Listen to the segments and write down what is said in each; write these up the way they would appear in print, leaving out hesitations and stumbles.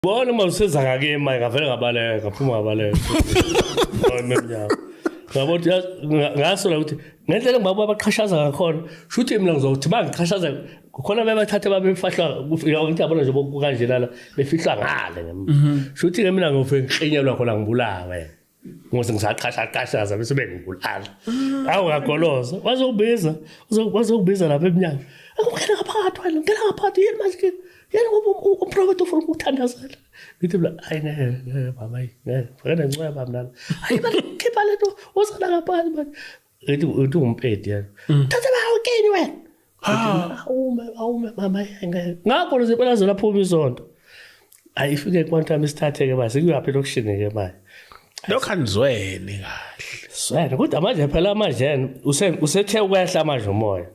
Bona mawusiza ngake imali ngavele ngabaleka ngaphuma ngabaleka. Ngiyamnyama. Ngabo ngaso la ukuthi ngendlela ngibaba abaqhashaza ngakhona shuthi mina ngizothi bangiqhashaza khona bebathathe babefahla ukuthi yabona nje kanje lala befihla ngale shuthi ke mina ngofike ngiqinyelwa khona ngibulawe ngoze ngisaqhashaza bese bengibulala awu ngagoloza wazokubiza lapha eminyango ngena ngaphakathi wena ngena ngaphakathi yini manje yena ngoba umprofeti ufuna ukuthandazela ngithi bla ayine mama ngeke ngicela bamnana hayi bakhipha lento uzala ngaphakathi manje ngithi umpedi yana thatha bawukeni wena awume mama ngakho nje phela zona phuma isonto ayifike kwantami isithathe ke manje kuyaphi lokushini ke manje lokho anizweni kahle swena kodwa manje phela manje usethe ukwehla manje umoya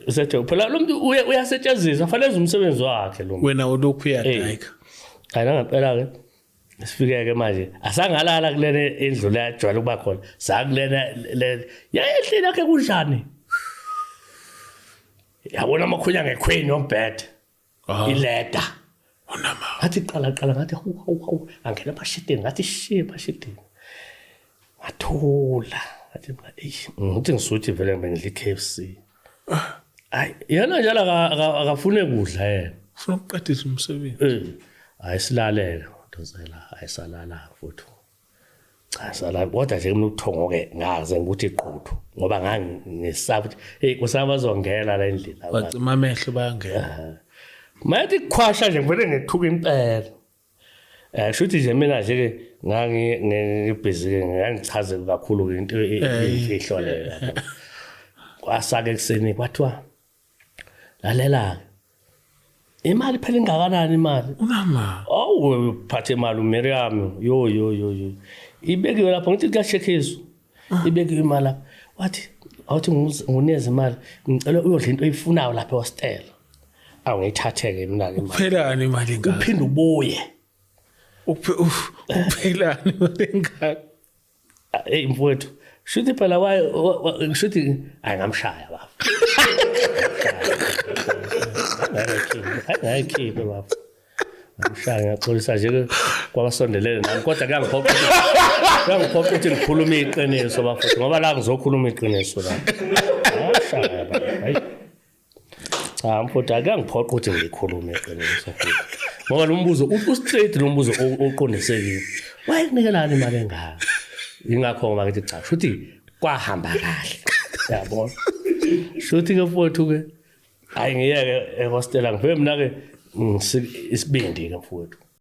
usethe phela lo muntu uyasetshenziswa fanele umsebenzi wakhe lo wena ulokhu uyadayika ayina ngempela ke sifike ke manje asangalala kulene indlu la ejwayele ukuba khona sakulena yayehlile yakhe kunjani yabona amakhunya ngequeen yombhede ileda unama athi qala ngathi hawu angena bashitini ngathi shi bashitini ngathula athi ngithi ngisuthi vele ngidla iKFC ay yena njalo akafune kudla yena ufuna ukuqedisa umsebenzi ayisilalela ndozela ayisalala futhi cha sala kodwa nje mina uthongo ke ngaze ukuthi iqhuthu ngoba ngangisaba ukuthi hey kusaba bazongena la endlini bacima amehlo bayangena mayithi kukhwasha nje ngivele ngithuka impela shuthi nje mina nje ngibhizi ngichaze kakhulu into efihlo leyo kwasake ekseni kwathiwa lalela imali phela ingakanani imali unama awu phathe imali uMiriam yo ibekiwe lapho ngithi kuyashekhezu ibekiwe imali lapho wathi awuthi nguneze imali ngicela uyodla into oyifunayo lapha hostel awu ngiyithatheke mina ke imali uphelani imali ngaka uphinde ubuye uphelani imali ngaka hey mfowethu shuthi phela shuthi ayingamshaya baba hayikhiphe baba ngishaya ngaxolisa nje kwabasondelene nami kodwa kuyangiphoqa ukuthi ngikhuluma iqiniso bafowethu ngoba la ngizokhuluma iqiniso la ngishaya baba hayi cha mfowethu akuyangiphoqa ukuthi ngikhulume iqiniso futhi ngoba lo mbuzo u-straight lo mbuzo oqondisekile wayekunikelani imali engaka ingakho ngoba ngithi cha shuthi kwahamba kahle yabona shuthi ke mfowethu ke hayi ngiyeke ehostel ngivele mina ke isibindi ke mfowethu